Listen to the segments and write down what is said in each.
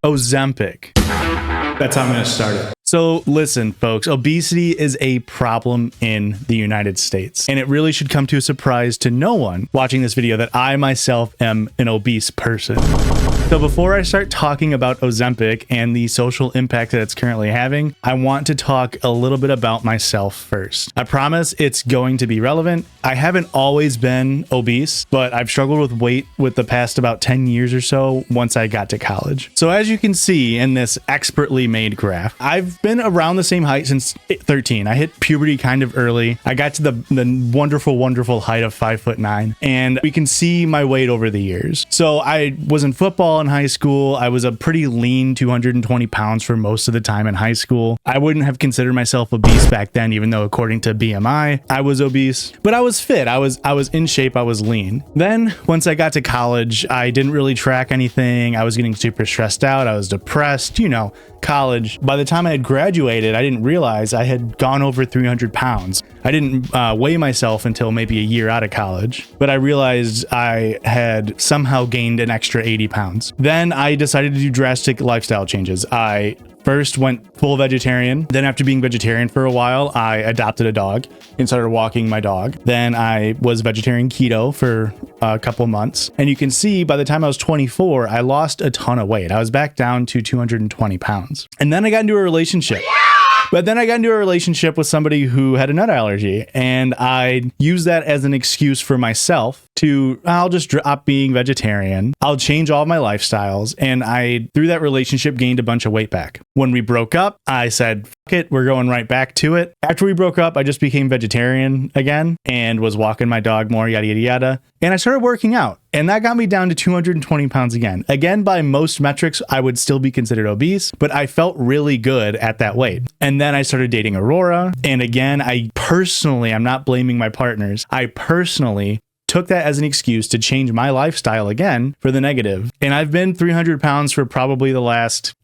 Ozempic. That's how I'm going to start it. So listen, folks, obesity is a problem in the United States, and it really should come to a surprise to no one watching this video that I myself am an obese person. So before I start talking about Ozempic and the social impact that it's currently having, I want to talk a little bit about myself first. I promise it's going to be relevant. I haven't always been obese, but I've struggled with weight with the past about 10 years or so once I got to college. So as you can see in this expertly made graph, I've been around the same height since 13. I hit puberty kind of early. I got to the wonderful height of 5'9", and we can see my weight over the years. So I was in football in high school. I was a pretty lean 220 pounds for most of the time in high school. I wouldn't have considered myself obese back then, even though according to BMI, I was obese, but I was fit. I was in shape. I was lean. Then once I got to college, I didn't really track anything. I was getting super stressed out. I was depressed, college. By the time I had graduated, I didn't realize I had gone over 300 pounds. I didn't weigh myself until maybe a year out of college, but I realized I had somehow gained an extra 80 pounds. Then I decided to do drastic lifestyle changes. I first went full vegetarian. Then after being vegetarian for a while, I adopted a dog and started walking my dog. Then I was vegetarian keto for a couple months. And you can see by the time I was 24, I lost a ton of weight. I was back down to 220 pounds. And then I got into a relationship. But then I got into a relationship with somebody who had a nut allergy, and I used that as an excuse for myself I'll just drop being vegetarian. I'll change all my lifestyles. And I, through that relationship, gained a bunch of weight back. When we broke up, I said, fuck it, we're going right back to it. After we broke up, I just became vegetarian again and was walking my dog more, yada, yada, yada. And I started working out. And that got me down to 220 pounds again. Again, by most metrics, I would still be considered obese, but I felt really good at that weight. And then I started dating Aurora. And again, I'm not blaming my partners. I personally took that as an excuse to change my lifestyle again for the negative. And I've been 300 pounds for probably the last,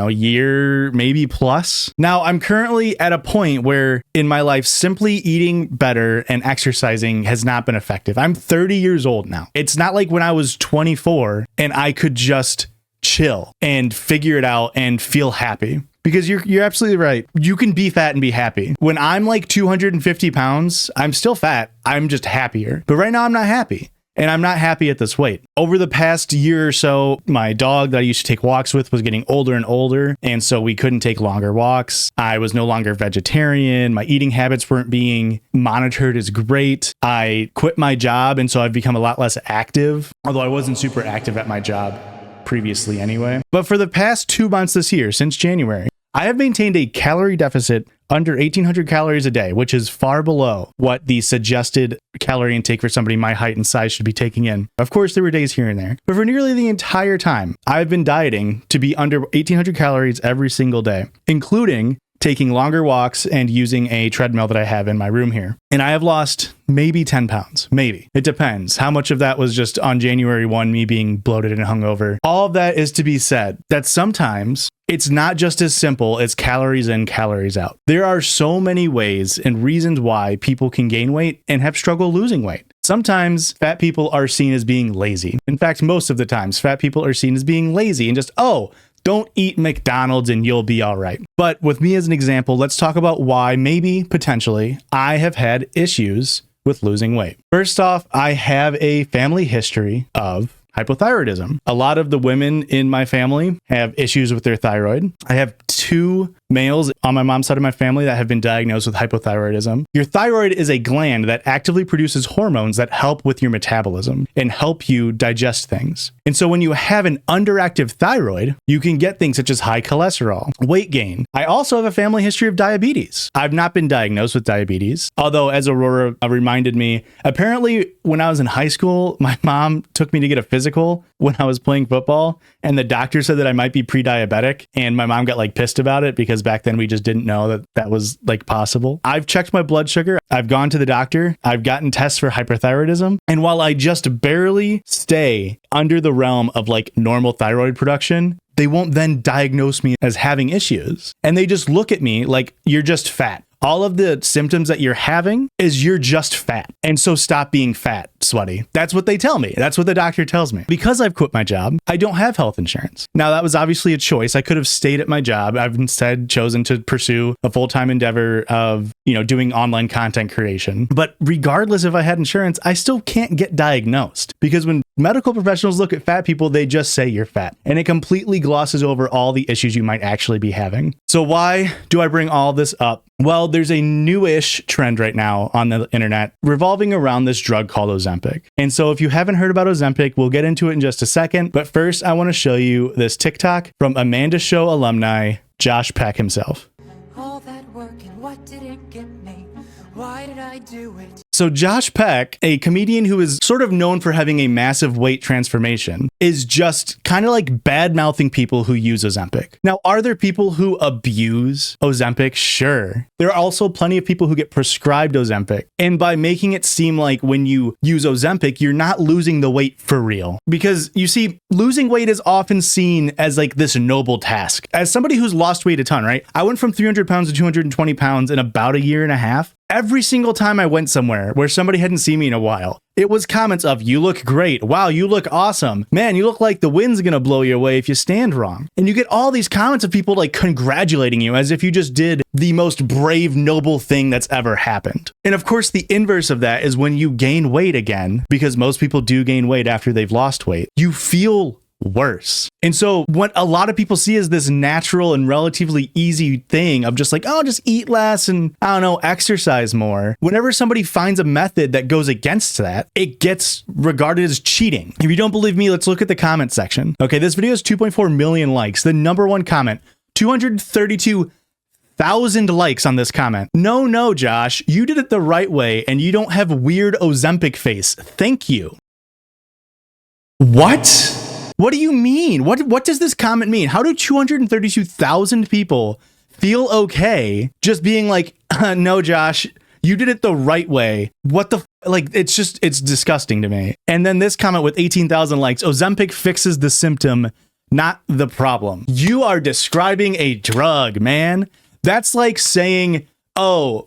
year, maybe plus. Now I'm currently at a point where in my life, simply eating better and exercising has not been effective. I'm 30 years old now. It's not like when I was 24 and I could just chill and figure it out and feel happy. Because you're absolutely right. You can be fat and be happy. When I'm like 250 pounds, I'm still fat. I'm just happier. But right now I'm not happy. And I'm not happy at this weight. Over the past year or so, my dog that I used to take walks with was getting older and older. And so we couldn't take longer walks. I was no longer vegetarian. My eating habits weren't being monitored as great. I quit my job. And so I've become a lot less active, although I wasn't super active at my job previously anyway. But for the past 2 months this year, since January, I have maintained a calorie deficit under 1,800 calories a day, which is far below what the suggested calorie intake for somebody my height and size should be taking in. Of course, there were days here and there, but for nearly the entire time, I've been dieting to be under 1,800 calories every single day, including taking longer walks and using a treadmill that I have in my room here. And I have lost maybe 10 pounds, maybe. It depends. How much of that was just on January 1, me being bloated and hungover. All of that is to be said that sometimes it's not just as simple as calories in, calories out. There are so many ways and reasons why people can gain weight and have struggle losing weight. Sometimes fat people are seen as being lazy. In fact, most of the times fat people are seen as being lazy and just, don't eat McDonald's and you'll be all right. But with me as an example, let's talk about why maybe potentially I have had issues with losing weight. First off, I have a family history of hypothyroidism. A lot of the women in my family have issues with their thyroid. I have 2 males on my mom's side of my family that have been diagnosed with hypothyroidism. Your thyroid is a gland that actively produces hormones that help with your metabolism and help you digest things. And so when you have an underactive thyroid, you can get things such as high cholesterol, weight gain. I also have a family history of diabetes. I've not been diagnosed with diabetes, although as Aurora reminded me, apparently when I was in high school, my mom took me to get a physical when I was playing football, and the doctor said that I might be pre-diabetic, and my mom got pissed about it because back then we just didn't know that was possible. I've checked my blood sugar. I've gone to the doctor. I've gotten tests for hyperthyroidism. And while I just barely stay under the realm of normal thyroid production, they won't then diagnose me as having issues. And they just look at me like, you're just fat. All of the symptoms that you're having is you're just fat. And so stop being fat, sweaty. That's what they tell me. That's what the doctor tells me. Because I've quit my job, I don't have health insurance. Now, that was obviously a choice. I could have stayed at my job. I've instead chosen to pursue a full-time endeavor of, doing online content creation. But regardless if I had insurance, I still can't get diagnosed, because when medical professionals look at fat people, they just say you're fat, and it completely glosses over all the issues you might actually be having. So why do I bring all this up? Well, there's a newish trend right now on the internet revolving around this drug called Ozempic. And so if you haven't heard about Ozempic, we'll get into it in just a second. But first, I want to show you this TikTok from Amanda Show alumni, Josh Peck himself. All that work and what did it get me? Why did I do it? So Josh Peck, a comedian who is sort of known for having a massive weight transformation, is just kind of like bad-mouthing people who use Ozempic. Now, are there people who abuse Ozempic? Sure. There are also plenty of people who get prescribed Ozempic. And by making it seem like when you use Ozempic, you're not losing the weight for real. Because you see, losing weight is often seen as like this noble task. As somebody who's lost weight a ton, right? I went from 300 pounds to 220 pounds in about a year and a half. Every single time I went somewhere where somebody hadn't seen me in a while, it was comments of, you look great. Wow, you look awesome. Man, you look like the wind's gonna blow you away if you stand wrong. And you get all these comments of people like congratulating you as if you just did the most brave, noble thing that's ever happened. And of course, the inverse of that is when you gain weight again, because most people do gain weight after they've lost weight, you feel worse. And so what a lot of people see is this natural and relatively easy thing of just like, oh, just eat less and exercise more. Whenever somebody finds a method that goes against that, it gets regarded as cheating. If you don't believe me, let's look at the comment section. Okay, this video has 2.4 million likes. The number one comment, 232,000 likes on this comment. No, Josh, you did it the right way and you don't have weird Ozempic face. Thank you. What? What do you mean? What does this comment mean? How do 232,000 people feel okay just being like, no, Josh, you did it the right way? What the it's disgusting to me. And then this comment with 18,000 likes, Ozempic fixes the symptom, not the problem. You are describing a drug, man. That's like saying, oh,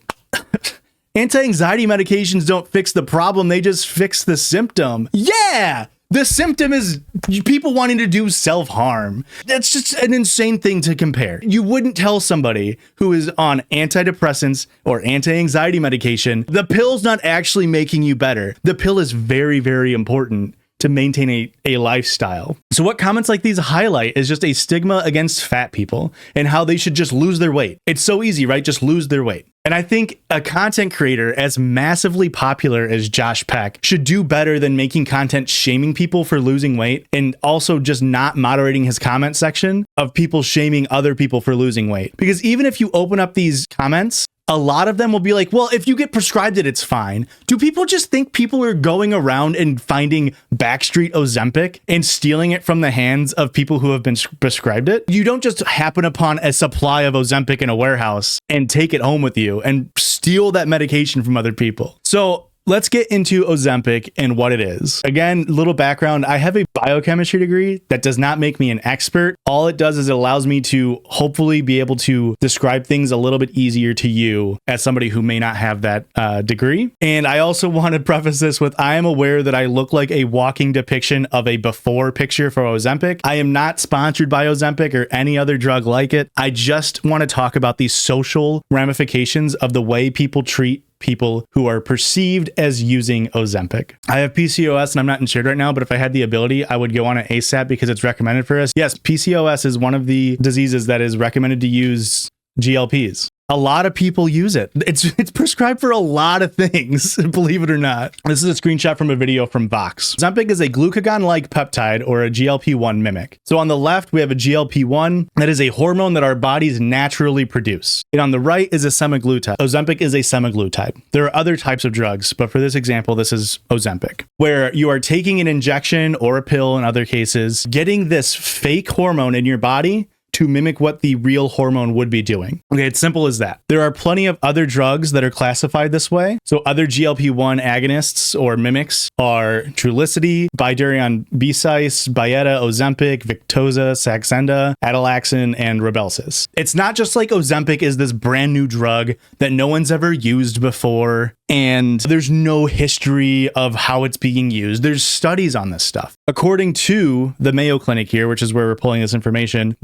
anti-anxiety medications don't fix the problem. They just fix the symptom. Yeah. The symptom is people wanting to do self-harm. That's just an insane thing to compare. You wouldn't tell somebody who is on antidepressants or anti-anxiety medication, the pill's not actually making you better. The pill is very, very important to maintain a lifestyle. So what comments like these highlight is just a stigma against fat people and how they should just lose their weight. It's so easy, right? Just lose their weight. And I think a content creator as massively popular as Josh Peck should do better than making content shaming people for losing weight and also just not moderating his comment section of people shaming other people for losing weight. Because even if you open up these comments, a lot of them will be like, well, if you get prescribed it, it's fine. Do people just think people are going around and finding backstreet Ozempic and stealing it from the hands of people who have been prescribed it? You don't just happen upon a supply of Ozempic in a warehouse and take it home with you and steal that medication from other people. So let's get into Ozempic and what it is. Again, little background. I have a biochemistry degree that does not make me an expert. All it does is it allows me to hopefully be able to describe things a little bit easier to you as somebody who may not have that degree. And I also want to preface this with, I am aware that I look like a walking depiction of a before picture for Ozempic. I am not sponsored by Ozempic or any other drug like it. I just want to talk about the social ramifications of the way people treat people who are perceived as using Ozempic. I have PCOS and I'm not insured right now, but if I had the ability, I would go on it ASAP because it's recommended for us. Yes, PCOS is one of the diseases that is recommended to use GLPs. A lot of people use it. It's prescribed for a lot of things, believe it or not. This is a screenshot from a video from Vox. Ozempic is a glucagon-like peptide or a GLP-1 mimic. So on the left, we have a GLP-1 that is a hormone that our bodies naturally produce. And on the right is a semaglutide. Ozempic is a semaglutide. There are other types of drugs, but for this example, this is Ozempic, where you are taking an injection or a pill in other cases, getting this fake hormone in your body to mimic what the real hormone would be doing. Okay, it's simple as that. There are plenty of other drugs that are classified this way. So other GLP-1 agonists or mimics are Trulicity, Bydureon Besice, Byetta, Ozempic, Victoza, Saxenda, Atilaxin, and Rybelsus. It's not just like Ozempic is this brand new drug that no one's ever used before, and there's no history of how it's being used. There's studies on this stuff. According to the Mayo Clinic here, which is where we're pulling this information,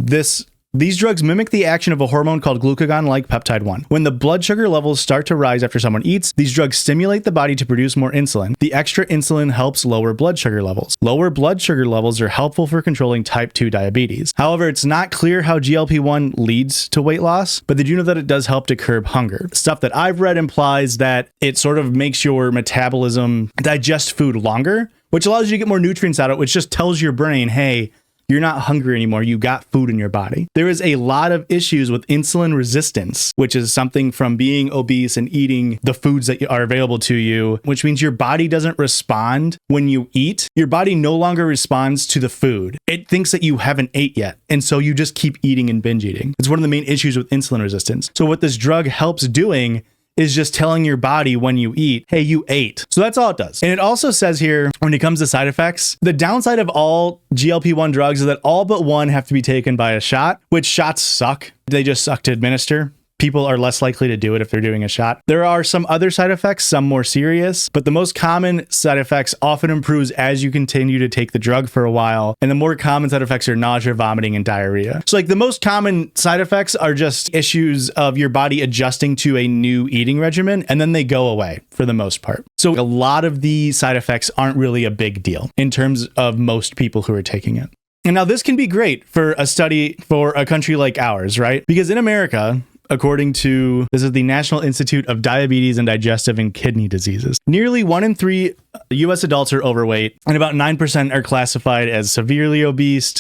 these drugs mimic the action of a hormone called glucagon-like peptide 1. When the blood sugar levels start to rise after someone eats, these drugs stimulate the body to produce more insulin. The extra insulin helps lower blood sugar levels. Lower blood sugar levels are helpful for controlling type 2 diabetes. However, it's not clear how GLP-1 leads to weight loss, but they do know that it does help to curb hunger. Stuff that I've read implies that it sort of makes your metabolism digest food longer, which allows you to get more nutrients out of it, which just tells your brain, hey, you're not hungry anymore. You got food in your body. There is a lot of issues with insulin resistance, which is something from being obese and eating the foods that are available to you, which means your body doesn't respond when you eat. Your body no longer responds to the food. It thinks that you haven't ate yet. And so you just keep eating and binge eating. It's one of the main issues with insulin resistance. So what this drug helps doing is just telling your body when you eat, hey, you ate. So that's all it does. And it also says here, when it comes to side effects, the downside of all GLP-1 drugs is that all but one have to be taken by a shot, which shots suck. They just suck to administer. People are less likely to do it if they're doing a shot. There are some other side effects, some more serious, but the most common side effects often improves as you continue to take the drug for a while. And the more common side effects are nausea, vomiting, and diarrhea. So like the most common side effects are just issues of your body adjusting to a new eating regimen, and then they go away for the most part. So a lot of the side effects aren't really a big deal in terms of most people who are taking it. And now this can be great for a study for a country like ours, right? Because in America, according to, this is the National Institute of Diabetes and Digestive and Kidney Diseases, nearly 1 in 3 U.S. adults are overweight, and about 9% are classified as severely obese,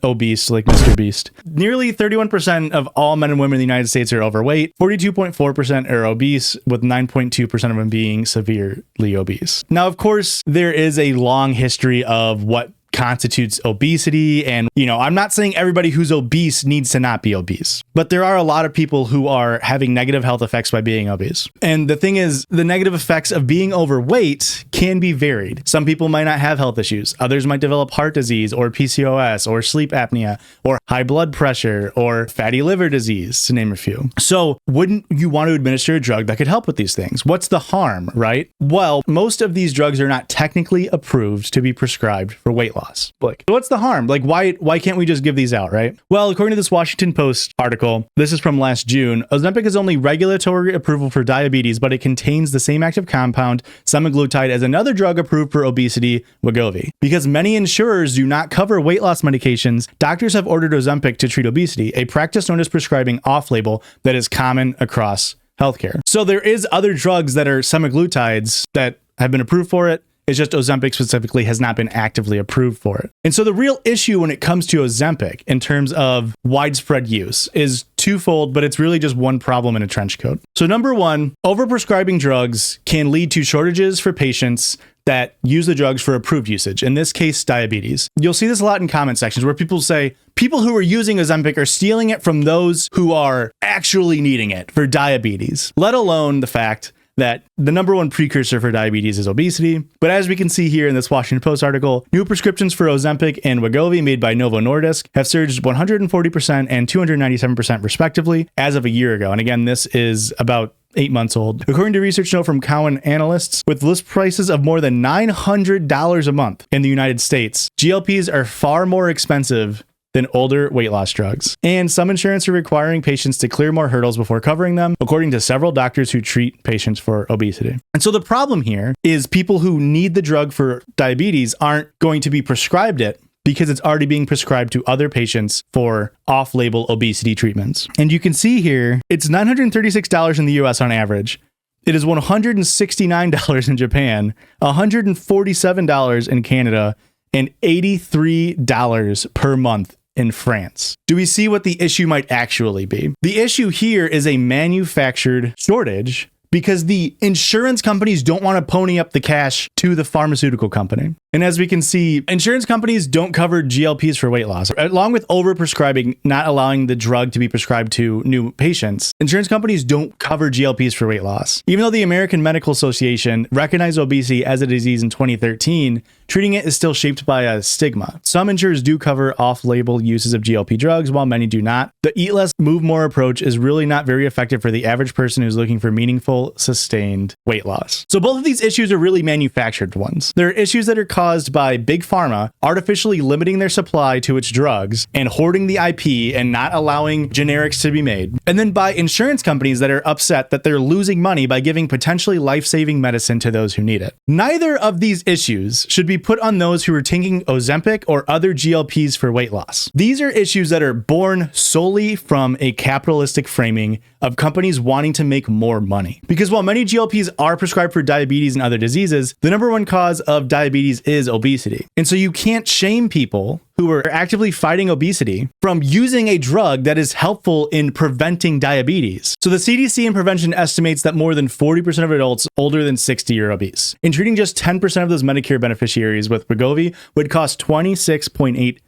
obese like Mr. Beast. Nearly 31% of all men and women in the United States are overweight, 42.4% are obese, with 9.2% of them being severely obese. Now, of course, there is a long history of what constitutes obesity. And, I'm not saying everybody who's obese needs to not be obese, but there are a lot of people who are having negative health effects by being obese. And the thing is, the negative effects of being overweight can be varied. Some people might not have health issues. Others might develop heart disease or PCOS or sleep apnea or high blood pressure or fatty liver disease, to name a few. So wouldn't you want to administer a drug that could help with these things? What's the harm, right? Well, most of these drugs are not technically approved to be prescribed for weight loss. Like, what's the harm? Like, why can't we just give these out, right? Well, according to this Washington Post article, this is from last June, Ozempic is only regulatory approval for diabetes, but it contains the same active compound, semaglutide, as another drug approved for obesity, Wegovy. Because many insurers do not cover weight loss medications, doctors have ordered Ozempic to treat obesity, a practice known as prescribing off-label that is common across healthcare. So there is other drugs that are semaglutides that have been approved for it. It's just Ozempic specifically has not been actively approved for it. And so the real issue when it comes to Ozempic in terms of widespread use is twofold, but it's really just one problem in a trench coat. So number one, overprescribing drugs can lead to shortages for patients that use the drugs for approved usage, in this case, diabetes. You'll see this a lot in comment sections where people say, people who are using Ozempic are stealing it from those who are actually needing it for diabetes, let alone the fact that the number one precursor for diabetes is obesity. But as we can see here in this Washington Post article, new prescriptions for Ozempic and Wegovy made by Novo Nordisk have surged 140% and 297% respectively as of a year ago. And again, this is about 8 months old. According to research note from Cowen analysts, with list prices of more than $900 a month in the United States, GLPs are far more expensive than older weight loss drugs. And some insurance are requiring patients to clear more hurdles before covering them, according to several doctors who treat patients for obesity. And so the problem here is people who need the drug for diabetes aren't going to be prescribed it because it's already being prescribed to other patients for off-label obesity treatments. And you can see here, it's $936 in the US on average. It is $169 in Japan, $147 in Canada, and $83 per month in France. Do we see what the issue might actually be? The issue here is a manufactured shortage because the insurance companies don't want to pony up the cash to the pharmaceutical company. And as we can see, insurance companies don't cover GLPs for weight loss. Along with overprescribing, not allowing the drug to be prescribed to new patients, insurance companies don't cover GLPs for weight loss. Even though the American Medical Association recognized obesity as a disease in 2013, treating it is still shaped by a stigma. Some insurers do cover off-label uses of GLP drugs, while many do not. The eat less, move more approach is really not very effective for the average person who's looking for meaningful, sustained weight loss. So both of these issues are really manufactured ones. There are issues that are caused by big pharma artificially limiting their supply to its drugs and hoarding the IP and not allowing generics to be made. And then by insurance companies that are upset that they're losing money by giving potentially life-saving medicine to those who need it. Neither of these issues should be put on those who are taking Ozempic or other GLPs for weight loss. These are issues that are born solely from a capitalistic framing of companies wanting to make more money. Because while many GLPs are prescribed for diabetes and other diseases, the number one cause of diabetes is obesity. And so you can't shame people who are actively fighting obesity from using a drug that is helpful in preventing diabetes. So the CDC in prevention estimates that more than 40% of adults older than 60 are obese. And treating just 10% of those Medicare beneficiaries with Wegovy would cost $26.8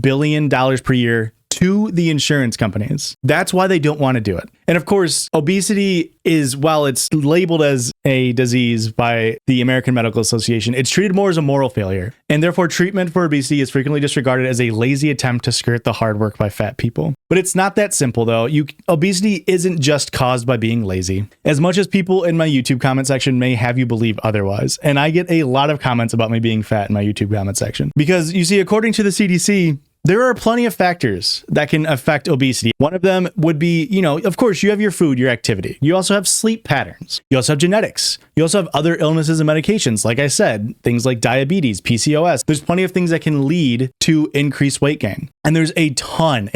billion per year to the insurance companies. That's why they don't want to do it. And of course, obesity is, while it's labeled as a disease by the American Medical Association, it's treated more as a moral failure. And therefore, treatment for obesity is frequently disregarded as a lazy attempt to skirt the hard work by fat people. But it's not that simple, though. Obesity isn't just caused by being lazy, as much as people in my YouTube comment section may have you believe otherwise. And I get a lot of comments about me being fat in my YouTube comment section. Because you see, according to the CDC, there are plenty of factors that can affect obesity. One of them would be, of course, you have your food, your activity. You also have sleep patterns. You also have genetics. You also have other illnesses and medications. Like I said, things like diabetes, PCOS. There's plenty of things that can lead to increased weight gain. And there's a ton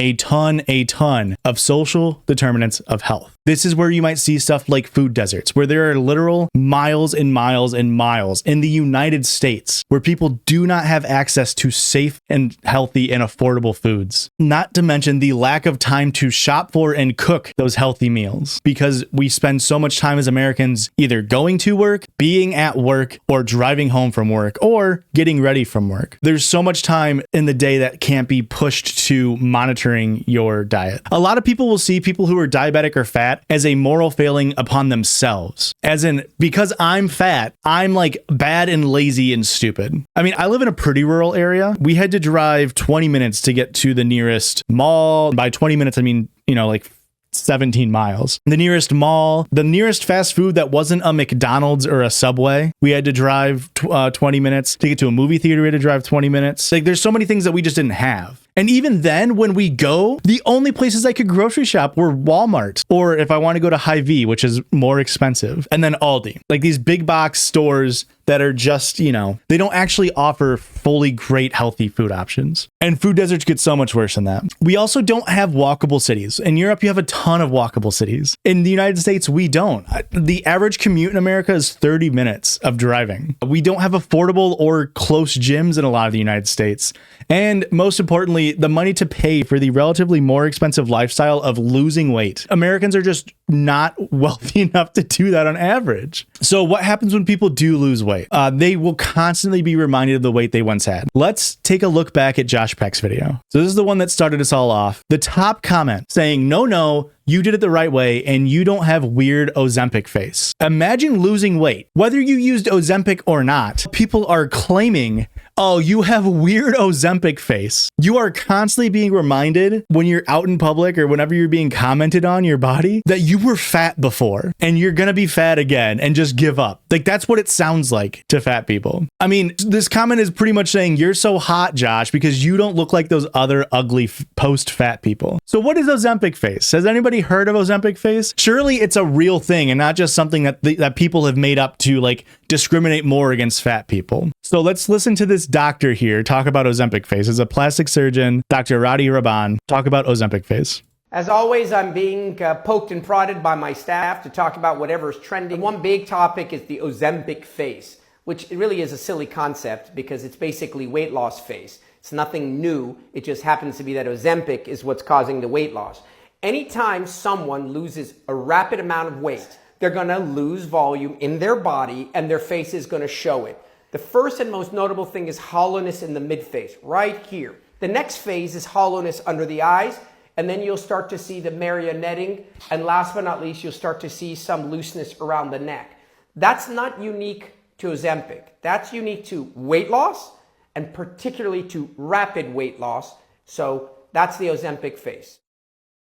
of social determinants of health. This is where you might see stuff like food deserts, where there are literal miles and miles and miles in the United States where people do not have access to safe and healthy and affordable foods. Not to mention the lack of time to shop for and cook those healthy meals, because we spend so much time as Americans either going to work, being at work, or driving home from work, or getting ready from work. There's so much time in the day that can't be pushed to monitoring your diet. A lot of people will see people who are diabetic or fat as a moral failing upon themselves. As in, because I'm fat, I'm like bad and lazy and stupid. I mean, I live in a pretty rural area. We had to drive 20 minutes to get to the nearest mall. By 20 minutes, I mean, like 17 miles. The nearest mall, the nearest fast food that wasn't a McDonald's or a Subway, we had to drive 20 minutes. To get to a movie theater, we had to drive 20 minutes. Like, there's so many things that we just didn't have. And even then, when we go, the only places I could grocery shop were Walmart, or if I want to go to Hy-Vee, which is more expensive, and then Aldi. Like these big box stores that are just, they don't actually offer fully great healthy food options. And food deserts get so much worse than that. We also don't have walkable cities. In Europe, you have a ton of walkable cities. In the United States, we don't. The average commute in America is 30 minutes of driving. We don't have affordable or close gyms in a lot of the United States. And most importantly, the money to pay for the relatively more expensive lifestyle of losing weight. Americans are just not wealthy enough to do that on average. So what happens when people do lose weight? They will constantly be reminded of the weight they once had. Let's take a look back at Josh Peck's video. So this is the one that started us all off. The top comment saying, no, you did it the right way and you don't have weird Ozempic face. Imagine losing weight. Whether you used Ozempic or not, people are claiming, oh, you have weird Ozempic face. You are constantly being reminded when you're out in public or whenever you're being commented on your body that you were fat before and you're gonna be fat again and just give up. Like, that's what it sounds like to fat people. I mean, this comment is pretty much saying you're so hot, Josh, because you don't look like those other ugly post-fat people. So what is Ozempic face? Has anybody heard of Ozempic face? Surely it's a real thing and not just something that people have made up to like discriminate more against fat people. So let's listen to this doctor here talk about Ozempic face. As a plastic surgeon, Dr. Radi Raban, talk about Ozempic face. As always, I'm being poked and prodded by my staff to talk about whatever's trending. One big topic is the Ozempic face, which really is a silly concept because it's basically weight loss face. It's nothing new. It just happens to be that Ozempic is what's causing the weight loss. Anytime someone loses a rapid amount of weight, they're going to lose volume in their body and their face is going to show it. The first and most notable thing is hollowness in the midface, right here. The next phase is hollowness under the eyes, and then you'll start to see the marionetting, and last but not least, you'll start to see some looseness around the neck. That's not unique to Ozempic. That's unique to weight loss and particularly to rapid weight loss. So that's the Ozempic face.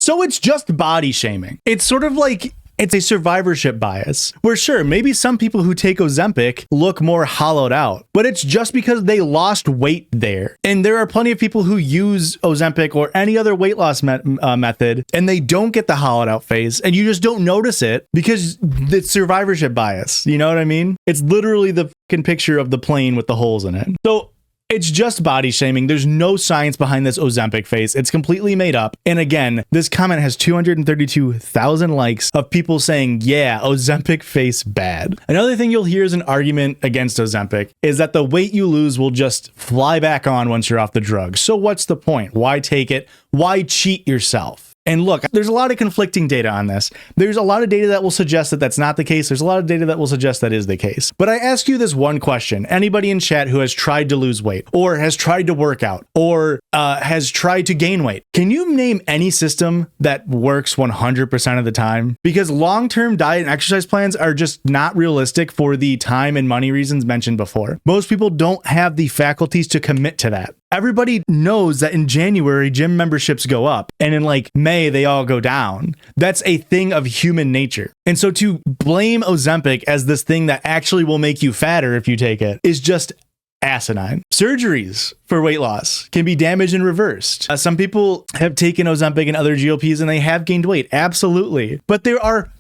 So it's just body shaming. It's sort of like it's a survivorship bias where sure, maybe some people who take Ozempic look more hollowed out, but it's just because they lost weight there. And there are plenty of people who use Ozempic or any other weight loss method and they don't get the hollowed out face and you just don't notice it because it's survivorship bias. You know what I mean? It's literally the fucking picture of the plane with the holes in it. So it's just body shaming. There's no science behind this Ozempic face. It's completely made up. And again, this comment has 232,000 likes of people saying, yeah, Ozempic face bad. Another thing you'll hear as an argument against Ozempic is that the weight you lose will just fly back on once you're off the drug. So what's the point? Why take it? Why cheat yourself? And look, there's a lot of conflicting data on this. There's a lot of data that will suggest that that's not the case. There's a lot of data that will suggest that is the case. But I ask you this one question. Anybody in chat who has tried to lose weight or has tried to work out or has tried to gain weight, can you name any system that works 100% of the time? Because long-term diet and exercise plans are just not realistic for the time and money reasons mentioned before. Most people don't have the faculties to commit to that. Everybody knows that in January, gym memberships go up and in like May, they all go down. That's a thing of human nature. And so to blame Ozempic as this thing that actually will make you fatter if you take it is just asinine. Surgeries for weight loss can be damaged and reversed. Some people have taken Ozempic and other GLPs and they have gained weight. Absolutely. But there are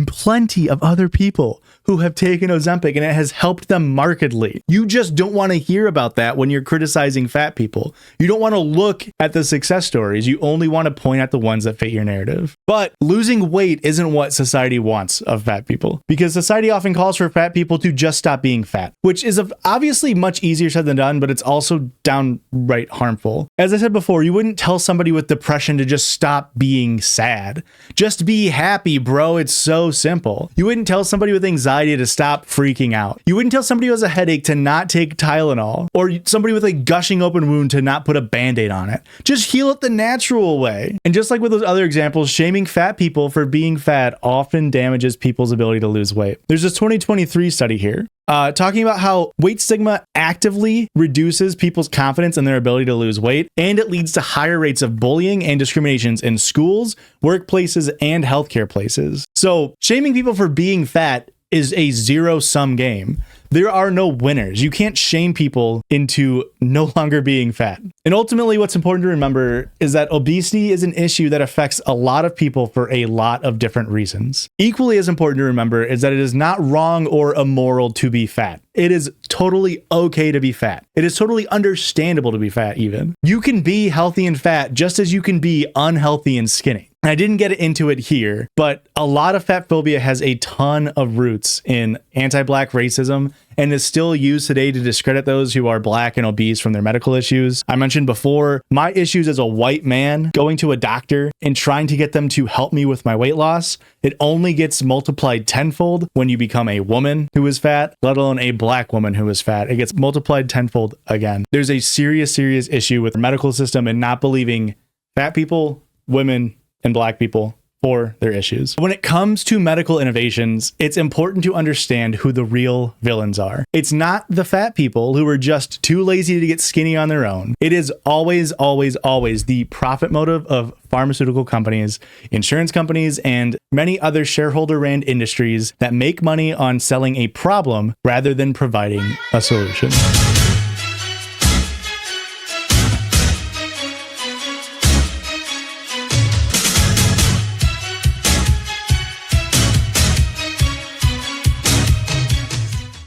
plenty of other people who have taken Ozempic and it has helped them markedly. You just don't want to hear about that when you're criticizing fat people. You don't want to look at the success stories. You only want to point at the ones that fit your narrative. But losing weight isn't what society wants of fat people because society often calls for fat people to just stop being fat, which is obviously much easier said than done, but it's also downright harmful. As I said before, you wouldn't tell somebody with depression to just stop being sad. Just be happy, bro. It's so simple. You wouldn't tell somebody with anxiety to stop freaking out. You wouldn't tell somebody who has a headache to not take Tylenol or somebody with a gushing open wound to not put a band-aid on it. Just heal it the natural way. And just like with those other examples, shaming fat people for being fat often damages people's ability to lose weight. There's this 2023 study here talking about how weight stigma actively reduces people's confidence in their ability to lose weight, and it leads to higher rates of bullying and discriminations in schools, workplaces, and healthcare places. So shaming people for being fat is a zero-sum game. There are no winners. You can't shame people into no longer being fat. And ultimately, what's important to remember is that obesity is an issue that affects a lot of people for a lot of different reasons. Equally as important to remember is that it is not wrong or immoral to be fat. It is totally okay to be fat. It is totally understandable to be fat even. You can be healthy and fat just as you can be unhealthy and skinny. I didn't get into it here, but a lot of fat phobia has a ton of roots in anti-Black racism and is still used today to discredit those who are Black and obese from their medical issues. I mentioned before, my issues as a white man going to a doctor and trying to get them to help me with my weight loss, it only gets multiplied tenfold when you become a woman who is fat, let alone a Black woman who is fat. It gets multiplied tenfold again. There's a serious issue with the medical system and not believing fat people, women, and Black people for their issues. When it comes to medical innovations, it's important to understand who the real villains are. It's not the fat people who are just too lazy to get skinny on their own. It is always, always, always the profit motive of pharmaceutical companies, insurance companies, and many other shareholder-ran industries that make money on selling a problem rather than providing a solution.